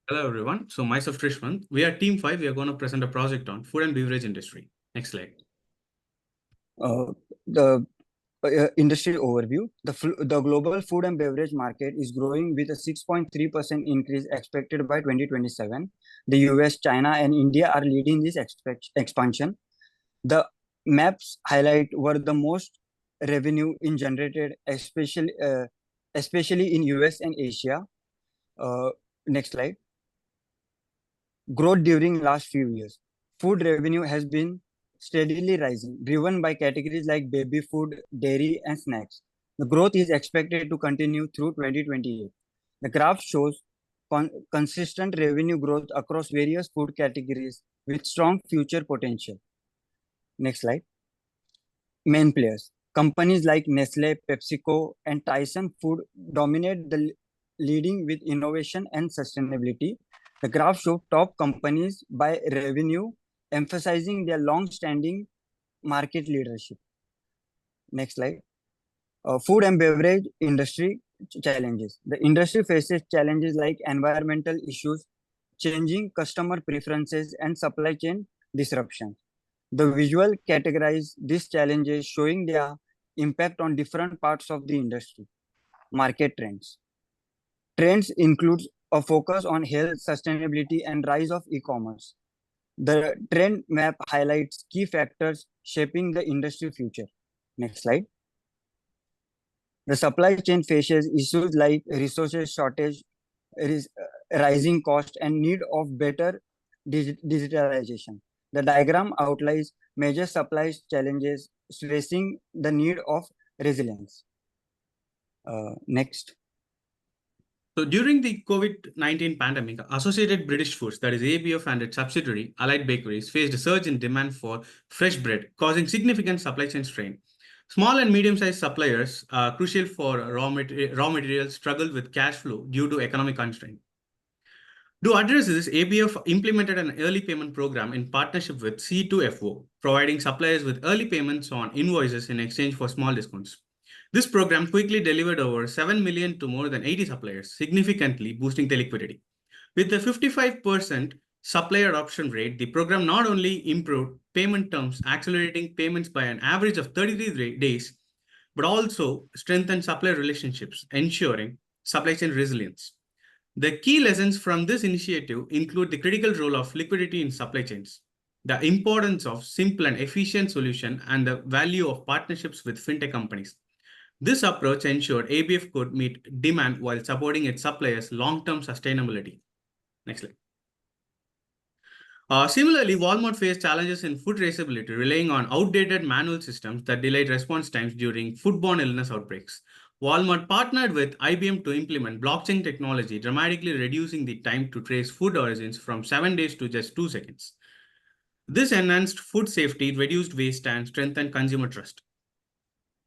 Hello everyone. So myself Trishwant. We are Team 5. We are going to present a project on food and beverage industry. Next slide. Uh, the industry overview. The global food and beverage market is growing with a 6.3% increase expected by 2027. The US, China, and India are leading this expansion. The maps highlight were the most revenue in generated, especially in US and Asia. Next slide. Growth during last few years. Food revenue has been steadily rising, driven by categories like baby food, dairy, and snacks. The growth is expected to continue through 2028. The graph shows consistent revenue growth across various food categories with strong future potential. Next slide. Main players. Companies like Nestle, PepsiCo, and Tyson Food dominate the leading with innovation and sustainability. The graph shows top companies by revenue, emphasizing their long-standing market leadership. Next slide. Food and beverage industry challenges. The industry faces challenges like environmental issues, changing customer preferences, and supply chain disruptions. The visual categorize these challenges, showing their impact on different parts of the industry. Market trends. Trends include a focus on health, sustainability, and rise of e-commerce. The trend map highlights key factors shaping the industry future. Next slide. The supply chain faces issues like resources shortage, rising cost, and need of better digitalization. The diagram outlines major supply challenges, stressing the need of resilience. Next. So during the COVID-19 pandemic, Associated British Foods, that is ABF, and its subsidiary, Allied Bakeries, faced a surge in demand for fresh bread, causing significant supply chain strain. Small and medium-sized suppliers, crucial for raw materials, struggled with cash flow due to economic constraint. To address this, ABF implemented an early payment program in partnership with C2FO, providing suppliers with early payments on invoices in exchange for small discounts. This program quickly delivered over 7 million to more than 80 suppliers, significantly boosting the liquidity. With a 55% supplier adoption rate, the program not only improved payment terms, accelerating payments by an average of 33 days, but also strengthened supplier relationships, ensuring supply chain resilience. The key lessons from this initiative include the critical role of liquidity in supply chains, the importance of simple and efficient solution, and the value of partnerships with fintech companies. This approach ensured ABF could meet demand while supporting its suppliers' long-term sustainability. Next slide. Similarly, Walmart faced challenges in food traceability, relying on outdated manual systems that delayed response times during foodborne illness outbreaks. Walmart partnered with IBM to implement blockchain technology, dramatically reducing the time to trace food origins from 7 days to just 2 seconds. This enhanced food safety, reduced waste, and strengthened consumer trust.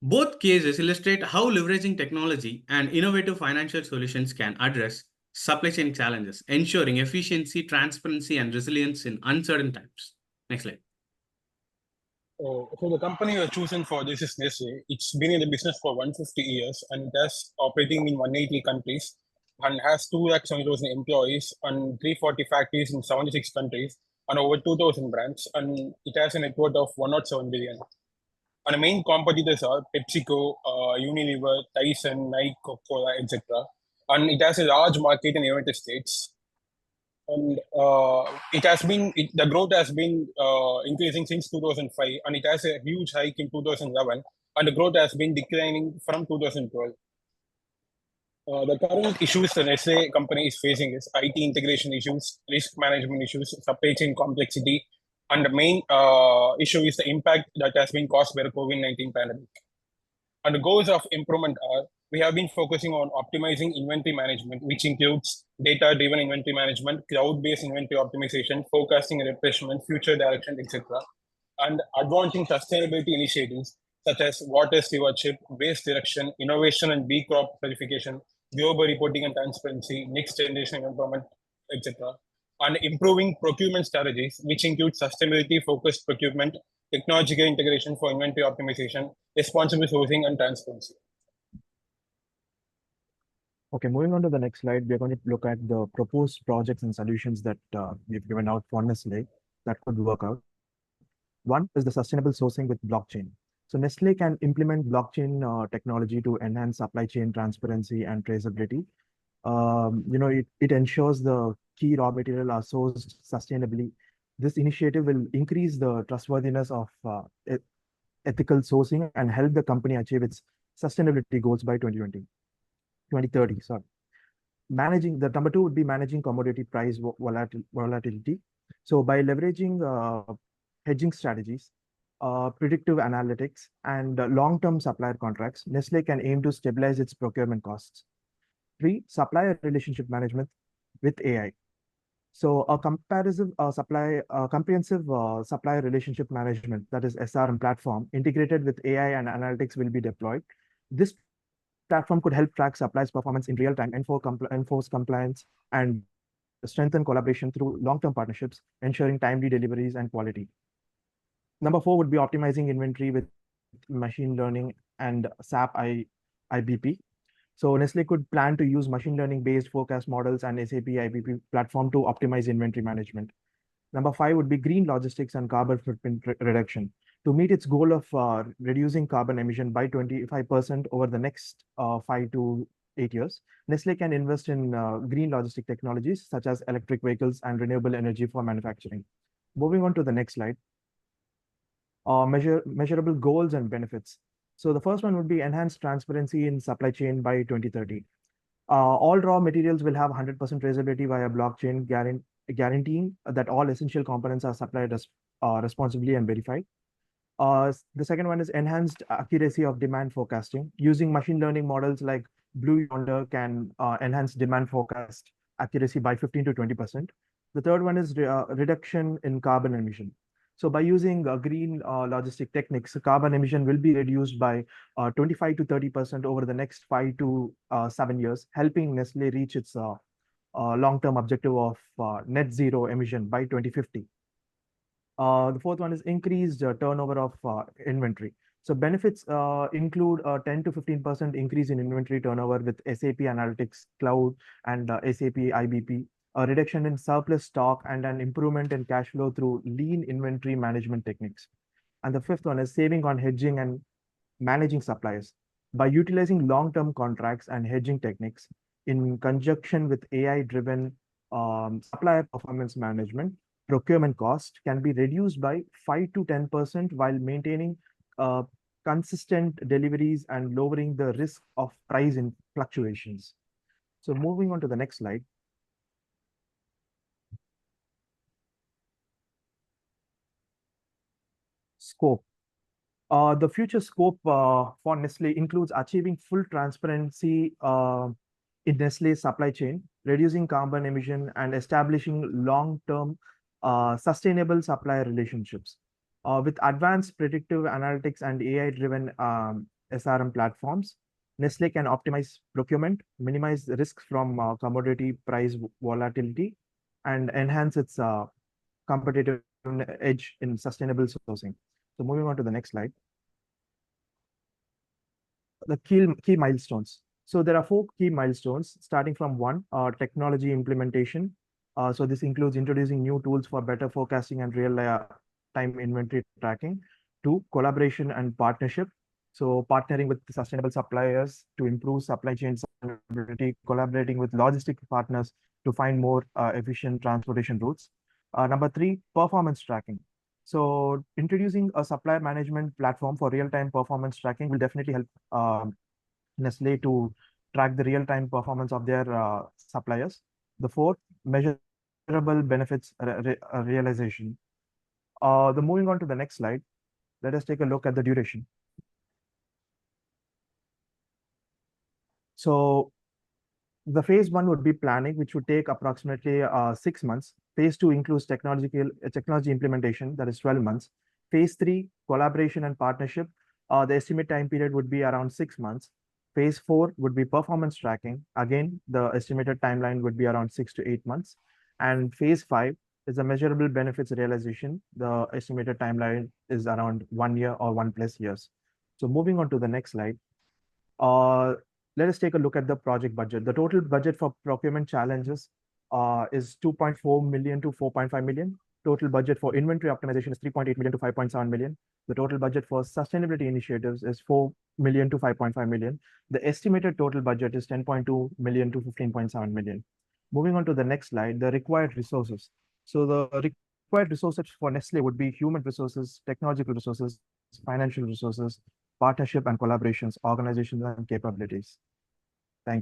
Both cases illustrate how leveraging technology and innovative financial solutions can address supply chain challenges, ensuring efficiency, transparency, and resilience in uncertain times. Next slide. So the company we're choosing for this is Nestle. It's been in the business for 150 years and it has operating in 180 countries and has 270,000 employees and 340 factories in 76 countries and over 2,000 brands, and it has a net worth of 107 billion. And the main competitors are PepsiCo, Unilever, Tyson, Nike, Coca-Cola, etc. And it has a large market in the United States. And the growth has been increasing since 2005, and it has a huge hike in 2011, and the growth has been declining from 2012. The current issues the Nestle company is facing is IT integration issues, risk management issues, supply chain complexity, and the main issue is the impact that has been caused by the COVID-19 pandemic. And the goals of improvement are, we have been focusing on optimizing inventory management, which includes data-driven inventory management, cloud-based inventory optimization, forecasting and replenishment, future direction, etc. And advancing sustainability initiatives such as water stewardship, waste reduction, innovation and B Corp certification, global reporting and transparency, next generation environment, etc. And improving procurement strategies, which include sustainability-focused procurement, technological integration for inventory optimization, responsible sourcing, and transparency. Okay, moving on to the next slide, we're going to look at the proposed projects and solutions that we've given out for Nestle that could work out. One is the sustainable sourcing with blockchain. So Nestle can implement blockchain technology to enhance supply chain transparency and traceability. It ensures the key raw material are sourced sustainably. This initiative will increase the trustworthiness of ethical sourcing and help the company achieve its sustainability goals by 2030. Sorry. Managing the number two would be managing commodity price volatility. So by leveraging hedging strategies, predictive analytics, and long-term supplier contracts, Nestle can aim to stabilize its procurement costs. Three, supplier relationship management with AI. So a comprehensive supplier relationship management, that is SRM platform, integrated with AI and analytics will be deployed. This platform could help track suppliers' performance in real time, enforce compliance, and strengthen collaboration through long-term partnerships, ensuring timely deliveries and quality. Number four would be optimizing inventory with machine learning and IBP. So Nestle could plan to use machine learning-based forecast models and SAP IBP platform to optimize inventory management. Number five would be green logistics and carbon footprint reduction. To meet its goal of reducing carbon emission by 25% over the next 5 to 8 years, Nestle can invest in green logistic technologies such as electric vehicles and renewable energy for manufacturing. Moving on to the next slide, measurable goals and benefits. So the first one would be enhanced transparency in supply chain by 2030. All raw materials will have 100% traceability via blockchain, guaranteeing that all essential components are supplied responsibly and verified. The second one is enhanced accuracy of demand forecasting. Using machine learning models like Blue Yonder can enhance demand forecast accuracy by 15 to 20%. The third one is reduction in carbon emission. So by using green logistic techniques, carbon emission will be reduced by 25 to 30% over the next 5 to 7 years, helping Nestle reach its long-term objective of net zero emission by 2050. The fourth one is increased turnover of inventory. So benefits include a 10 to 15% increase in inventory turnover with SAP Analytics Cloud and SAP IBP, a reduction in surplus stock, and an improvement in cash flow through lean inventory management techniques. And the fifth one is saving on hedging and managing suppliers. By utilizing long-term contracts and hedging techniques in conjunction with AI-driven supplier performance management, procurement cost can be reduced by 5 to 10% while maintaining consistent deliveries and lowering the risk of price fluctuations. So moving on to the next slide. Scope. The future scope for Nestle includes achieving full transparency in Nestle's supply chain, reducing carbon emission, and establishing long-term sustainable supplier relationships. With advanced predictive analytics and AI-driven SRM platforms, Nestle can optimize procurement, minimize the risks from commodity price volatility, and enhance its competitive edge in sustainable sourcing. So moving on to the next slide. The key milestones. So there are 4 key milestones, starting from one, technology implementation. So this includes introducing new tools for better forecasting and real-time inventory tracking. 2, collaboration and partnership. So partnering with sustainable suppliers to improve supply chain sustainability, collaborating with logistic partners to find more efficient transportation routes. Number 3, performance tracking. So introducing a supplier management platform for real-time performance tracking will definitely help Nestle to track the real-time performance of their suppliers. The fourth, measurable benefits realization. Moving on to the next slide, let us take a look at the duration. So the phase 1 would be planning, which would take approximately 6 months. Phase 2 includes technology implementation, that is 12 months. Phase 3, collaboration and partnership. The estimate time period would be around 6 months. Phase 4 would be performance tracking. Again, the estimated timeline would be around 6 to 8 months. And phase 5 is a measurable benefits realization. The estimated timeline is around 1 year or 1+ years. So moving on to the next slide. let us take a look at the project budget. The total budget for procurement challenges is 2.4 million to 4.5 million. Total budget for inventory optimization is 3.8 million to 5.7 million. The total budget for sustainability initiatives is 4 million to 5.5 million. The estimated total budget is 10.2 million to 15.7 million. Moving on to the next slide, the required resources. So the required resources for Nestle would be human resources, technological resources, financial resources, partnership and collaborations, organizations and capabilities.